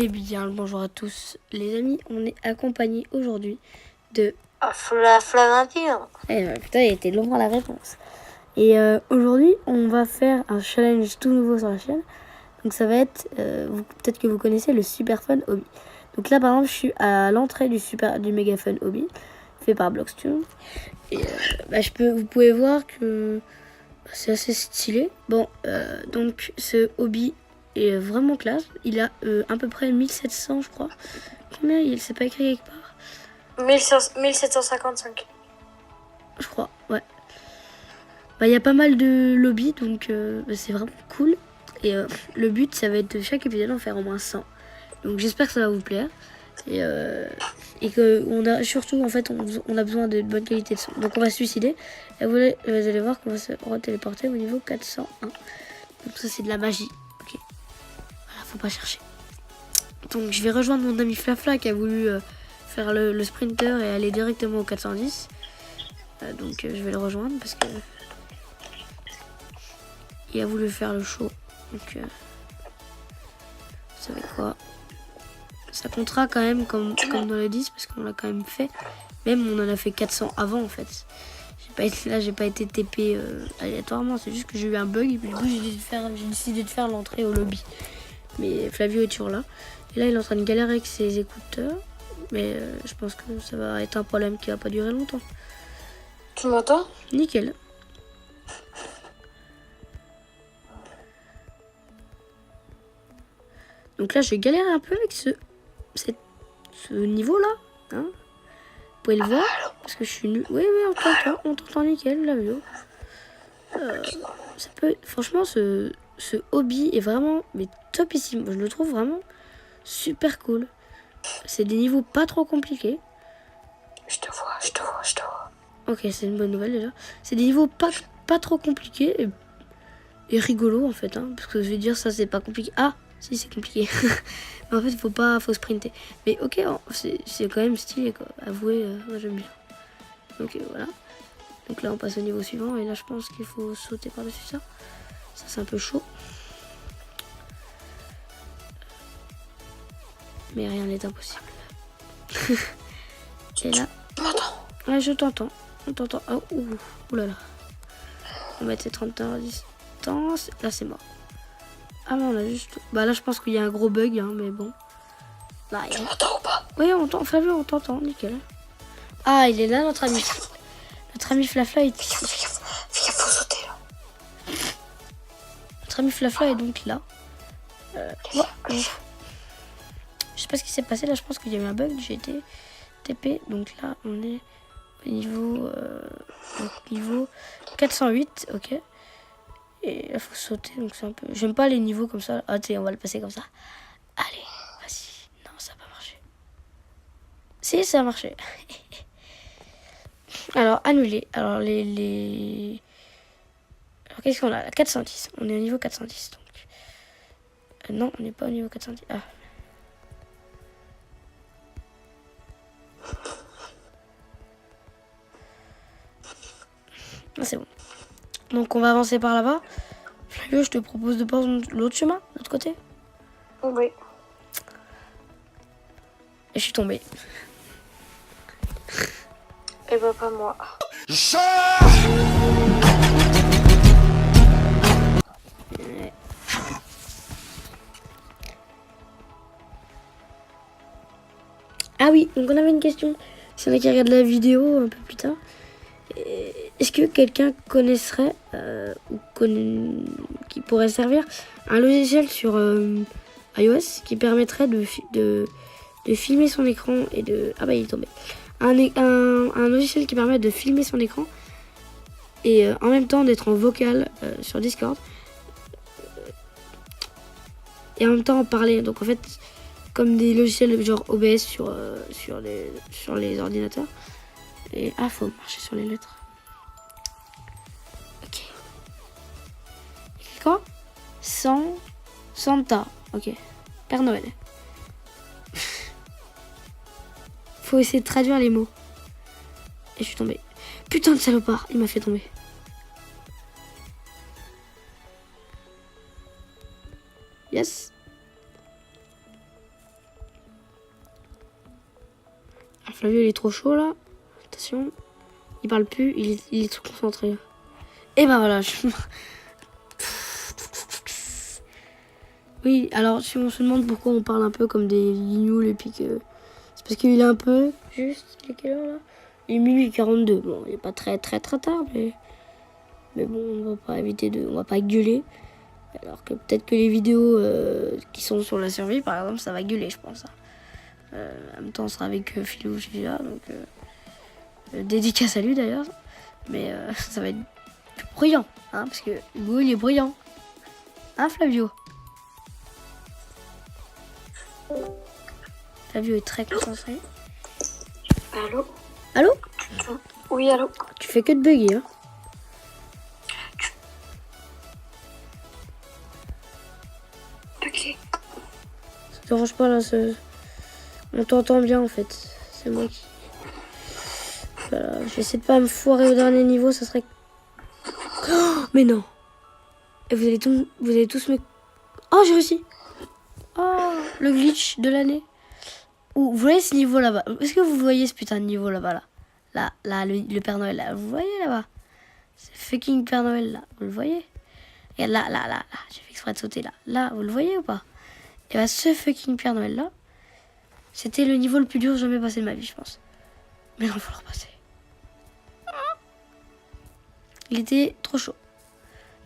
Eh bien, bonjour à tous les amis, on est accompagné aujourd'hui de... Flavinpire. putain, il était long à la réponse. Et aujourd'hui, on va faire un challenge tout nouveau sur la chaîne. Donc ça va être, peut-être que vous connaissez le Super Fun Hobby. Donc là, par exemple, je suis à l'entrée du Mega Fun Hobby, fait par Blockstone. Et vous pouvez voir que c'est assez stylé. Bon, donc ce hobby est vraiment classe. Il a à peu près 1700, je crois. Combien il s'est pas écrit quelque part? 1755. Je crois, ouais. Il y a pas mal de lobbies, donc c'est vraiment cool. Et le but, ça va être de chaque épisode en faire au moins 100. Donc j'espère que ça va vous plaire. Et que on a surtout, en fait, on a besoin de bonne qualité de son. Donc on va se suicider. Et vous allez voir qu'on va se téléporter au niveau 401. Donc ça, c'est de la magie. Ok. Voilà, faut pas chercher. Donc je vais rejoindre mon ami Flafla qui a voulu faire le sprinter et aller directement au 410. Donc je vais le rejoindre parce que il a voulu faire le show. Donc vous savez quoi, ça comptera quand même comme dans le 10 parce qu'on l'a quand même fait. Même on en a fait 400 avant en fait. J'ai pas été TP aléatoirement, c'est juste que j'ai eu un bug et puis du coup j'ai décidé de faire l'entrée au lobby. Mais Flavio est toujours là. Et là il est en train de galérer avec ses écouteurs. Mais je pense que ça va être un problème qui va pas durer longtemps. Tu m'entends? Nickel. Donc là je galère un peu avec ce niveau là. Hein, vous pouvez le voir parce que je suis nul. Oui, on t'entend nickel, Flavio. Ça peut, franchement, ce hobby est vraiment topissime. Je le trouve vraiment super cool. C'est des niveaux pas trop compliqués. Je te vois. Ok, c'est une bonne nouvelle déjà. C'est des niveaux pas trop compliqués et rigolos en fait. Hein, parce que je vais dire ça, c'est pas compliqué. Ah, si, c'est compliqué. Mais en fait, faut sprinter. Mais ok, c'est quand même stylé quoi. Avouez, moi j'aime bien. Ok, voilà. Donc là, on passe au niveau suivant. Et là, je pense qu'il faut sauter par-dessus ça. Ça, c'est un peu chaud. Mais rien n'est impossible. Et là... Tu m'entends? Ouais, je t'entends. On t'entend. Oh, oulala. On va mettre 30 ans à distance. Là, c'est mort. Ah non, on a juste... Bah là, je pense qu'il y a un gros bug, hein, mais bon. Là, Tu m'entends ou pas? Oui, on t'entend. Flavio, on t'entend. Nickel. Ah, il est là, notre ami. Notre ami Flafla est... Viens, faut sauter, là. Notre ami Flafla est donc là. Je sais pas ce qui s'est passé. Là, je pense qu'il y a eu un bug. J'ai été TP. Donc là, on est au niveau 408. Ok. Et là, faut sauter. Donc c'est un peu... J'aime pas les niveaux comme ça. Ah, tu sais, on va le passer comme ça. Allez, vas-y. Non, ça n'a pas marché. Si, ça a marché. Alors, annuler. Alors, Alors, qu'est-ce qu'on a là? 410. On est au niveau 410. Donc... non, on n'est pas au niveau 410. Ah. Ah, c'est bon. Donc, on va avancer par là-bas. Flavio, je te propose de prendre l'autre chemin, de l'autre côté. Oui. Et je suis tombée. Et bah, pas moi. Ah oui, donc on avait une question. Si on a qui regarde la vidéo un peu plus tard, est-ce que quelqu'un connaisserait qui pourrait servir un logiciel sur iOS qui permettrait de filmer son écran et de... Ah bah il est tombé. Un logiciel qui permet de filmer son écran et en même temps d'être en vocal sur Discord et en même temps en parler. Donc en fait, comme des logiciels genre OBS sur les ordinateurs. Et faut marcher sur les lettres. Ok. Quoi? Santa. Ok. Père Noël. Faut essayer de traduire les mots. Et je suis tombée. Putain de salopard, il m'a fait tomber. Yes. Flavio il est trop chaud là. Attention. Il parle plus, il est trop concentré. Et ben voilà. Oui, alors si on se demande pourquoi on parle un peu comme des guignols et puis que... C'est parce qu'il est un peu... Juste, il est quelle heure là? Il est minuit 42. Bon, il est pas très tard, mais bon, on va pas on va pas gueuler. Alors que peut-être que les vidéos qui sont sur la survie, par exemple, ça va gueuler, je pense. En même temps, on sera avec Philou déjà, donc dédicace à lui d'ailleurs. Mais ça va être bruyant, hein, parce que Hugo, il est bruyant. Hein, Flavio? Flavio est très concentré. Allô? Allô? Oui, allô? Tu fais que de bugger, hein? Ok. Ça te dérange pas là, on t'entend bien en fait. C'est moi qui... Voilà, j'essaie de pas me foirer au dernier niveau, ça serait... Oh, mais non! Et vous allez tous me... Oh, j'ai réussi! Oh, le glitch de l'année. Vous voyez ce niveau là-bas? Est-ce que vous voyez ce putain de niveau là-bas là? Là, le Père Noël là. Vous voyez là-bas? C'est fucking Père Noël là. Vous le voyez? Et là. J'ai fait exprès de sauter là. Là, vous le voyez ou pas? Et bah, ce fucking Père Noël là, c'était le niveau le plus dur jamais passé de ma vie, je pense. Mais non, faut le repasser. Il était trop chaud.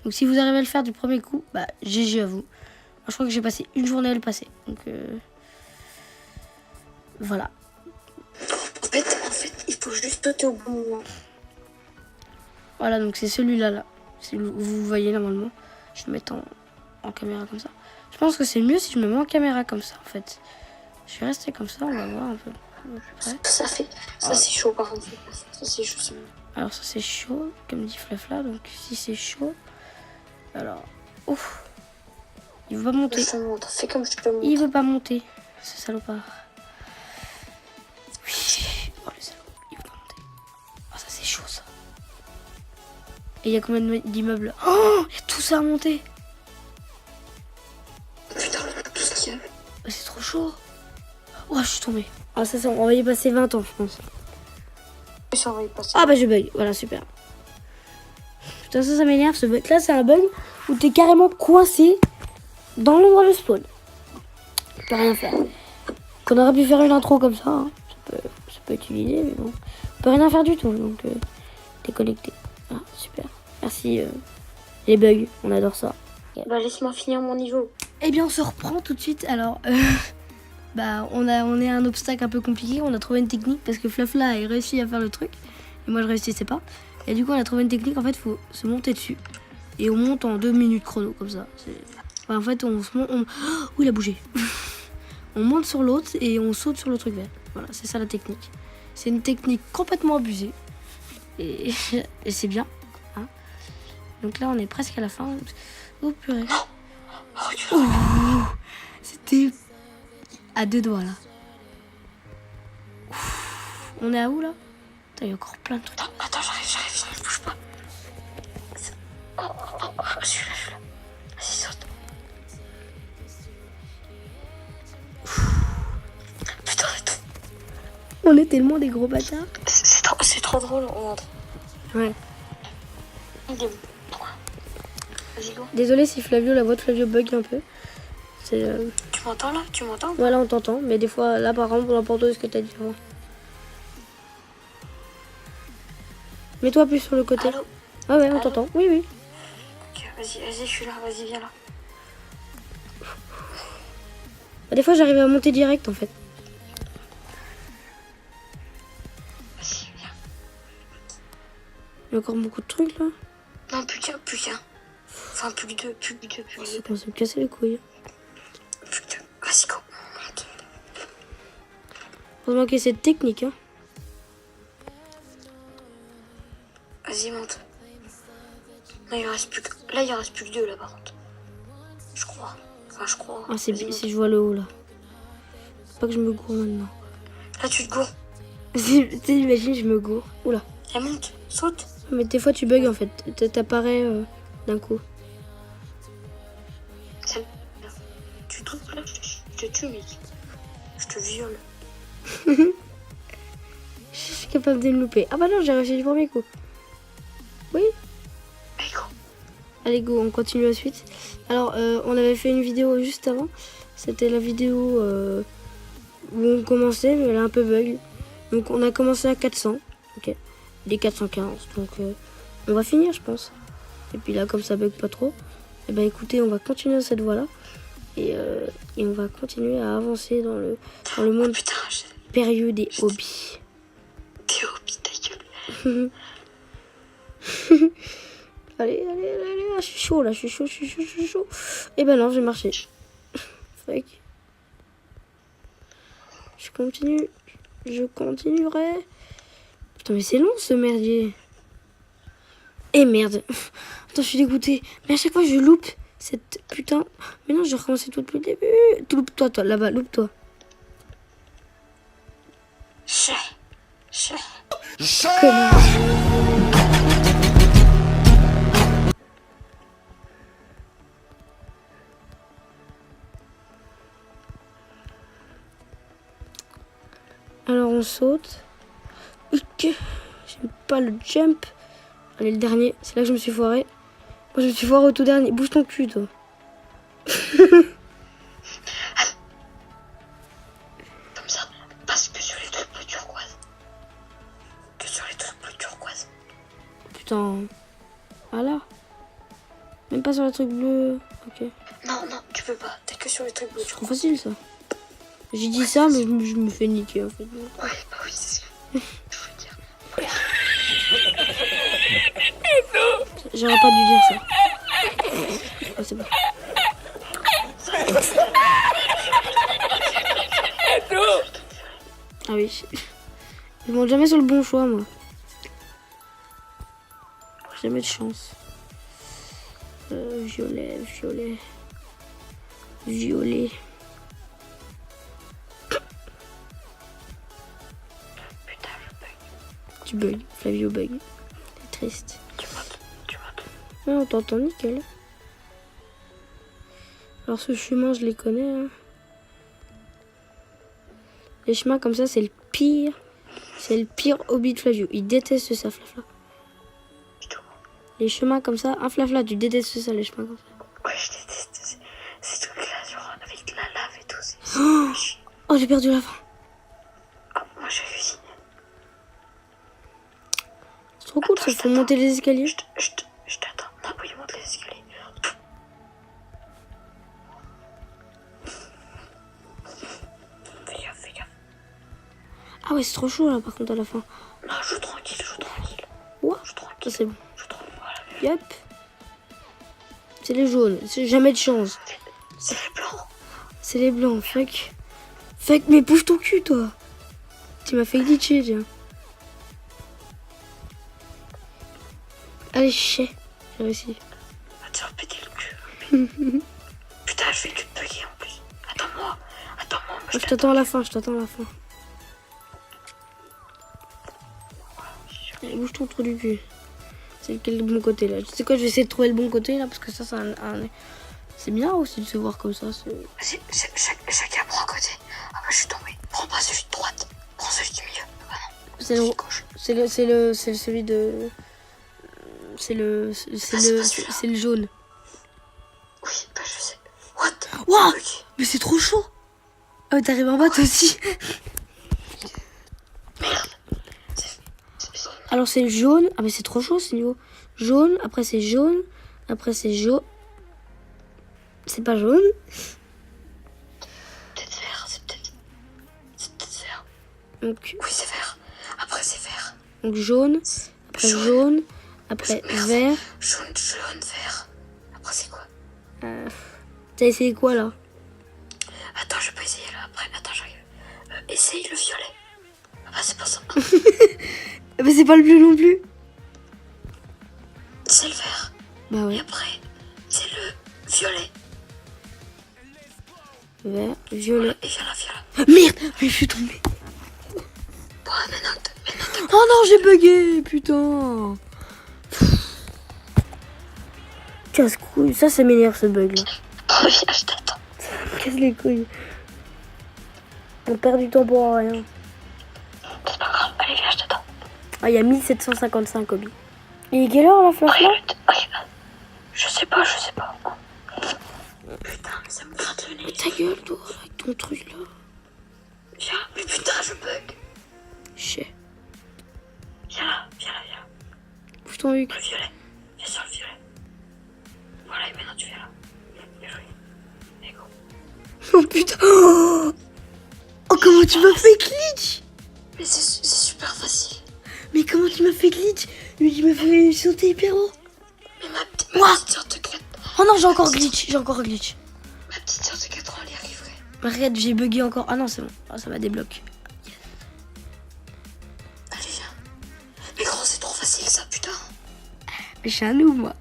Donc si vous arrivez à le faire du premier coup, bah GG à vous. Moi, je crois que j'ai passé une journée à le passer. Donc voilà. En fait, il faut juste sauter au bon moment. Voilà, donc c'est celui-là là. Vous voyez normalement. Je vais me mettre en caméra comme ça. Je pense que c'est mieux si je me mets en caméra comme ça en fait. Je vais rester comme ça, on va voir un peu. Ça c'est chaud par contre. Ça c'est chaud. Alors ça c'est chaud, comme dit Flafla, donc si c'est chaud, alors, ouf, il veut pas monter. Je te montre, fais comme je te montre. Il veut pas monter, ce salopard. Oui, oh le salaud, il veut pas monter. Oh ça c'est chaud ça. Et il y a combien d'immeubles? Oh, il y a tout ça à monter. Putain, tout ce qu'il y a. C'est trop chaud. Oh, je suis tombée. Ah ça, on va y passer 20 ans, je pense. Ah bah je bug, voilà, super. Putain, ça m'énerve ce bug. Là, c'est un bug où t'es carrément coincé dans l'endroit de spawn. Tu peux rien faire. Qu'on aurait pu faire une intro comme ça, hein. Ça peut être une idée, mais bon. On peut rien faire du tout, donc t'es connecté. Ah, super. Merci les bugs, on adore ça. Bah laisse-moi finir mon niveau. Eh bien, on se reprend tout de suite. Alors, bah, on est à un obstacle un peu compliqué. On a trouvé une technique parce que Flafla a réussi à faire le truc. Et moi, je réussissais pas. Et du coup, on a trouvé une technique. En fait, il faut se monter dessus. Et on monte en 2 minutes chrono, comme ça. Enfin, en fait, on se monte... Oh, il a bougé. On monte sur l'autre et on saute sur le truc vert. Voilà, c'est ça la technique. C'est une technique complètement abusée. Et c'est bien. Hein. Donc là, on est presque à la fin. Oh, purée. Oh, c'était... à 2 doigts là. Ouf. On est à où là? Il y a encore plein de trucs. Attends, j'arrive, bouge pas. Je suis là. Vas-y, saute. Putain, on est tellement des gros bâtards. C'est trop drôle, on entre. Ouais. Il est où? Vas-y, go. Désolé si Flavio, la voix de Flavio bug un peu. C'est... Tu m'entends là? Tu m'entends? Voilà, on t'entend, mais des fois, là par exemple, on entend pas ce que t'as dit avant. Mets-toi plus sur le côté. Allô? Ah ouais, on t'entend. Oui, oui. Ok, vas-y, je suis là, vas-y, viens là. Bah, des fois, j'arrive à monter direct en fait. Vas-y, viens. Il y a encore beaucoup de trucs là. Non, plus qu'un. Enfin, plus que deux. Ça commence à me casser les couilles. Plus que deux. Vas-y, go. On monte. Heureusement qu'il y a cette technique, hein. Vas-y, monte. Non, il reste plus que... Là, il reste plus que 2 là par contre. Je crois. Enfin, je crois. Ah, c'est Vas-y, bien monte. si je vois le haut là. Faut pas que je me gourre maintenant. Là, tu te gourres. Tu sais, imagine, je me gourre. Oula. Elle monte, saute. Mais des fois, tu bugs en fait. T'apparais d'un coup. Tu te trouves là, je te tue, mec. Je te viole. capable de me louper. Ah bah non, j'ai réussi du premier coup. Oui. Allez, go. Allez go, on continue la suite. Alors, on avait fait une vidéo juste avant. C'était la vidéo où on commençait, mais elle a un peu bug. Donc on a commencé à 400. Ok. Les 440. Donc on va finir, je pense. Et puis là, comme ça bug pas trop, et ben écoutez, on va continuer dans cette voie-là. Et on va continuer à avancer dans le monde Putain, périlleux des hobbies. Des hobbies, ta gueule. Allez, je suis chaud là, je suis chaud. Et ben non, j'ai marché. Fuck. Je continuerai. Putain, mais c'est long ce merdier. Et merde. Attends, je suis dégoûtée. Mais à chaque fois, je loupe cette putain. Mais non, je vais recommencer tout depuis le début. Loupe-toi, toi, là-bas, loupe-toi. Connard. Alors on saute. Ok. J'aime pas le jump. Allez, le dernier. C'est là que je me suis foiré. Moi, je me suis foiré au tout dernier. Bouge ton cul, toi. Comme ça, parce que sur les trucs bleu turquoise. Que sur les trucs bleu turquoise. Putain. Voilà. Même pas sur le truc bleu. Ok. Non, tu peux pas. T'es que sur les trucs bleu C'est trop turquoise. facile, ça. J'ai dit ça, mais je me fais niquer, en fait. Ouais, bah oui, c'est ce que je veux dire. J'aurais pas dû dire ça. Ah, c'est bon. Ah oui. Je monte jamais sur le bon choix, moi. Jamais de chance. Violet. Putain, je bug. Tu bugs, Flavio bug. C'est triste. Tu montes. Ouais, on t'entend nickel. Alors ce chemin, je les connais. Hein. Les chemins comme ça, c'est le pire. C'est le pire hobby de Flavio. Il déteste ça, Flafla. Les chemins comme ça, un Flafla, tu détestes ça, les chemins comme ça. Ouais, je déteste ces trucs-là, genre avec de la lave et tout. Oh, j'ai perdu la fin. Ah, moi j'ai réussi. C'est trop cool, ça faut monter les escaliers. Je t'attends. Non, oui, monte les escaliers. Fais gaffe. Ah ouais, c'est trop chaud là, par contre, à la fin. Non, joue tranquille. Ouah, Joue ça tranquille. c'est bon. Joue tranquille, voilà. Yep. C'est les jaunes, c'est jamais de chance. C'est les blancs. C'est les blancs, fuck. Fuck, mais bouge ton cul, toi. Tu m'as fait glitcher, tiens. Allez, chais. J'ai réussi. Va te faire péter le cul. Putain, je fais que de bugger en plus. Attends-moi. Je t'attends à la fin, Allez, bouge ton trou du cul. C'est lequel le bon côté là? Tu sais quoi, je vais essayer de trouver le bon côté là, parce que ça, c'est bien aussi de se voir comme ça. Vas-y, chacun prend un côté. Ah bah je suis tombé. Prends pas celui de droite. Prends celui du milieu. Ah non. C'est le Gauche. c'est celui de. C'est le jaune. Oui, bah je sais. What? Waouh! Ok. Mais c'est trop chaud! Ah, t'arrives en bas toi aussi! Merde. Alors c'est le jaune. Ah, mais c'est trop chaud ce niveau. Jaune, après c'est jaune. Après c'est jaune. C'est pas jaune? Peut-être vert, c'est peut-être vert. Donc, Oui, c'est vert. Après, c'est vert. donc jaune. Après jaune. Après Merde. vert. Jaune, vert. Après, c'est quoi? T'as essayé quoi là? Attends, je peux essayer là après. Attends, j'arrive. Essaye le violet. Ah bah, c'est pas ça. Mais c'est pas le bleu non plus. C'est le vert. Bah Et ouais. après, c'est le violet. Vert, violet. Et violet. Merde! Mais je suis tombée. Bon, maintenant, Oh non, j'ai bugué, putain. Casse-couille. Ça m'énerve ce bug là. reviens, je t'attends. Ça me casse les couilles. On perd du temps pour rien. C'est pas grave. Allez, viens, je t'attends. Ah, il y a 1755 Obi. Et quelle heure la flash là? Je sais pas. Putain, mais ça me gratte le nez. Ta gueule, toi, avec ton truc là. Viens, mais putain, je bug. Chais. Viens là. Ouvre ton huc. Le violet. Viens sur le violet. Voilà, et maintenant tu viens là. Bien joué. Et go. Oh putain. Oh, comment tu m'as fait glitch? Mais c'est super facile. Mais comment tu m'as fait glitch? Lui, il m'a fait sauter hyper haut. Mais ma petite sœur de 4 Oh non, j'ai encore glitch. Ma petite sœur de 4 ans, elle y arriverait. Arrête, j'ai bugué encore. Ah non, c'est bon. Ah, ça m'a débloqué. Allez, viens. Mais gros, c'est trop facile ça, putain. Mais je suis un noob, moi.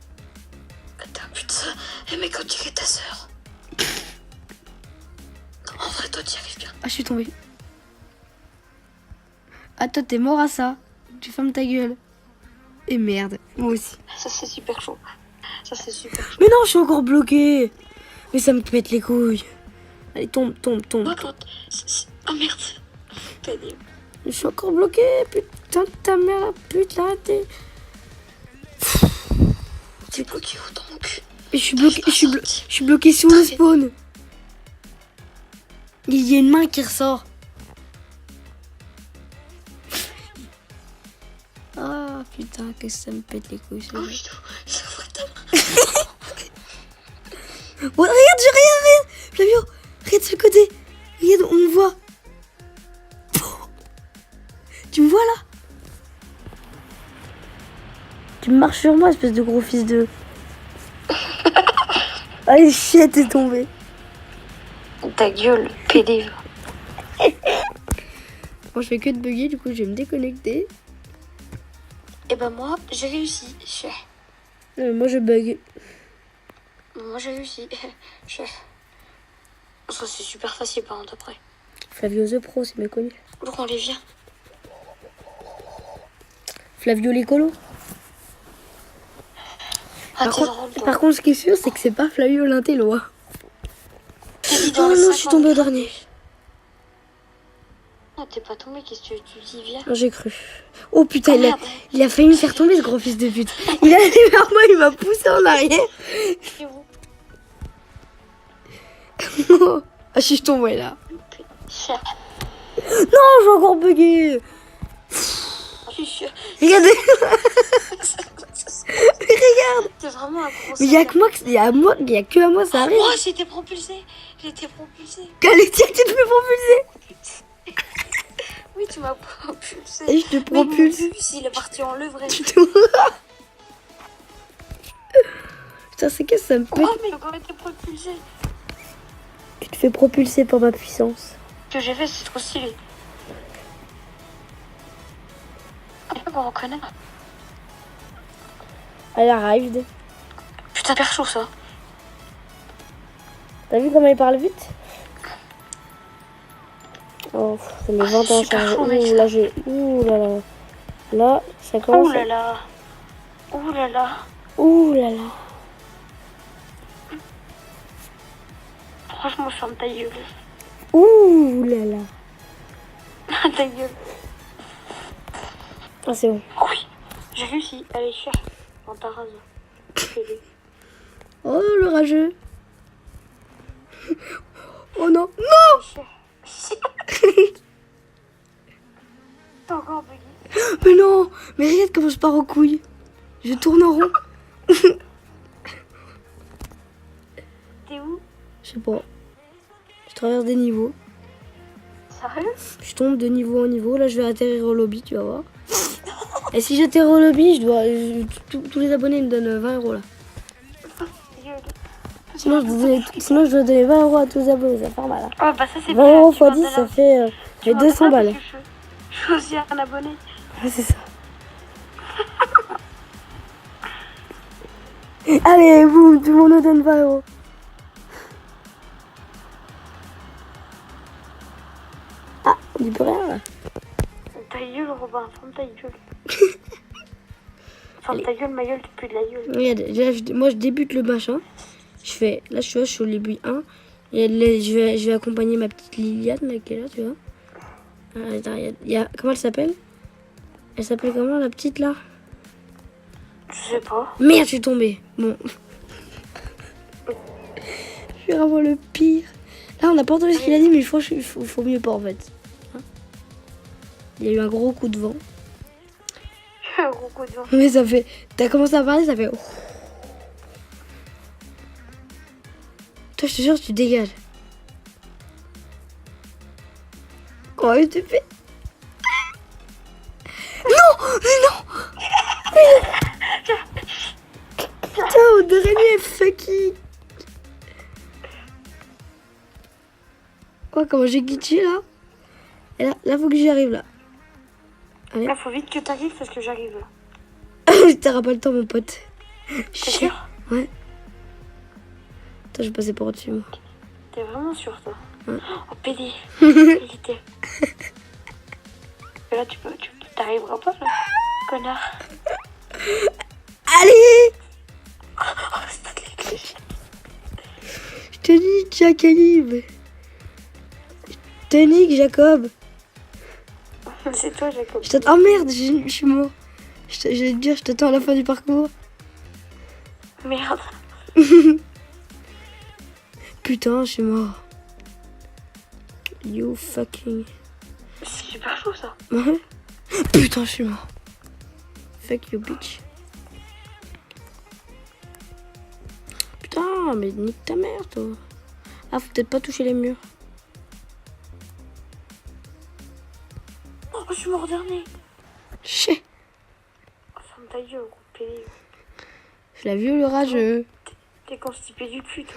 Putain, putain. Eh, mais quand tu es ta sœur. Non, en vrai, toi, tu y arrives bien. Ah, je suis tombée. Ah, toi, t'es mort à ça. Tu fermes ta gueule. Et merde, moi aussi. Ça, c'est super chaud. Mais non, je suis encore bloqué. Mais ça me pète les couilles. Allez, tombe. Oh merde. Pénible. Je suis encore bloqué. Putain de ta mère, la pute, là, t'es... T'es bloqué où dans mon cul? Et je suis bloqué sur le spawn. Il y a une main qui ressort. Ah putain, que ça me pète les couilles. Oh, je vois ta main. Oh, regarde, j'ai rien. Flavio, regarde sur le côté. Regarde, on me voit. Tu me vois là? Tu marches sur moi, espèce de gros fils de... Allez, shit, t'es tombé. Ta gueule, pédive. Moi, je fais que de bugger, du coup, je vais me déconnecter. Et ben moi, j'ai réussi. Moi, je bug. Moi, j'ai réussi. Ça, c'est super facile par contre après. Flavio The Pro, c'est méconnu. Donc on les vient. Flavio l'écolo. Ah, Par contre, ce qui est sûr, c'est que c'est pas Flavio l'intello. Hein. Oh non, je suis tombée au dernier. Ah, t'es pas tombé, qu'est-ce que tu dis, viens. Non, j'ai cru. Oh putain, Oh, il a failli me faire tomber, ce gros fils de pute. Il est allé vers moi, il m'a poussé en arrière. C'est où? Ah, je suis tombée là. Putain. Non, j'ai encore bugué. Regardez. Regarde. C'est vraiment un gros. Mais il y a que à moi ça arrive. Oh, j'ai été propulsée. Allez, tiens, tu te fais propulser. Oui, tu m'as propulsée. Et je te propulse. Mais il est parti en levrette. Putain, c'est que ça me pète. Oh, mais j'ai encore été propulsée. Tu te fais propulser par ma puissance. Ce que j'ai fait, c'est trop stylé. On reconnaît. Elle arrive. Putain, super chaud ça. T'as vu comment il parle vite? Oh, ça met 20 ans à charger. Ouh là, ouh là là. Là, ça commence. Ouh là là. Ouh là là. Ouh là là. Franchement, ferme ta gueule. Ouh là là. Ta gueule. Ah, c'est bon. Oui, j'ai réussi. Allez, cherche. Dans ta rase. Oh, le rageux. Oh non. Non. T'es encore bugué. Mais non. Mais regarde comment je pars aux couilles. Je tourne en rond. T'es où? Je sais pas. Je traverse des niveaux. Sérieux? Je tombe de niveau en niveau. Là, je vais atterrir au lobby, tu vas voir. Et si j'atterris au lobby, tous les abonnés me donnent 20 € là. Sinon, je dois donner 20 € à tous les abonnés, ça fait mal. Hein. Oh, bah ça, c'est 20 € x 10, ça fait 200 balles. Je suis aussi un abonné. Ouais, c'est ça. Allez, boum, tout le monde nous donne 20 €. Ah, on dit plus rien là. Ta gueule, Robin, ferme ta gueule. Ferme ta gueule, ma gueule, tu pues de la gueule. Regarde, là, moi je débute le machin. Là, je suis au début 1. Et là, je vais accompagner ma petite Liliane là, qui est là, tu vois. Attends, comment elle s'appelle? Elle s'appelle comment la petite là? Je sais pas. Merde, je suis tombée. Bon. Je suis vraiment le pire. Là, on n'a pas entendu ce qu'il a dit, mais faut mieux pas en fait. Hein? Il y a eu un gros coup de vent. Un gros coup de vent. Mais ça fait. T'as commencé à parler, ça fait. Toi, je te jure, tu dégages. Comment tu fais? Non! Mais non! Putain, on dirait fucking. Oh, comment j'ai glitché là? Et là, faut que j'y arrive là. Allez. Là, faut vite que t'arrives parce que j'arrive là. T'auras pas le temps, mon pote. T'es sûr? Ouais. Attends, je vais passer par au-dessus, moi. T'es vraiment sûr, toi? Ouais. Oh, pédé. Pédé. Mais là, tu t'arriveras pas, là, connard. Allez! Oh, c'est pas de la cloche. Je te nique, Jacob. Je te nique, Jacob. C'est toi, Jacob. Oh merde, je suis mort. Je vais te dire, je t'attends à la fin du parcours. Merde. Putain, je suis mort. You fucking. C'est super chaud, ça. Ouais. Putain, je suis mort. Fuck you, bitch. Putain, mais nique ta mère, toi. Ah, faut peut-être pas toucher les murs. Oh, je suis mort dernier. Chais. Oh, ferme ta gueule, gros pédé. Flavio rageux. T'es constipé du cul, toi.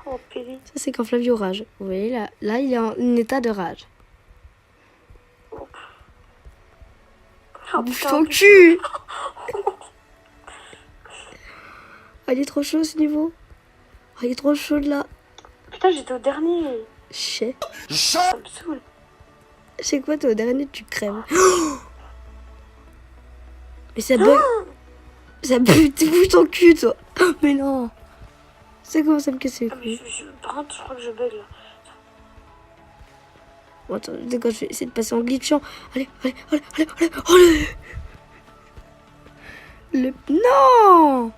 Oh, pédé. Ça, c'est quand Flavio rage. Vous voyez, là, il est en état de rage. Oh, Bouffe putain, ton en plus. cul. Ah, il est trop chaud, ce niveau. Ah, il est trop chaud, là. Putain, j'étais au dernier. Chais. Ça me saoule. C'est quoi, toi, au dernier, tu crèves. Mais ça bug. Ça bug, tu bouges ton cul, toi. Mais non. Ça commence à me casser le Ah, mais cul. par contre, je crois que je bug, là. Bon, attends, dès que je vais essayer de passer en glitchant. Allez. Oh, le... Non.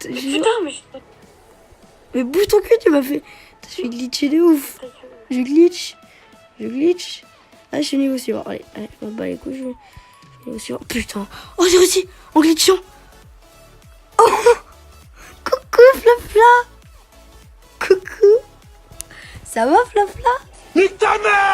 Mais putain, mais Mais bouge ton cul, tu m'as fait. Je suis glitché de ouf. ta gueule. Je glitch. Ah, je suis niveau suivant. Allez, je m'en bats les couilles. Je suis niveau suivant. Putain. Oh, j'ai réussi en glitchant. Oh, coucou, Flafla. Coucou. Ça va, Flafla? Nique ta mère!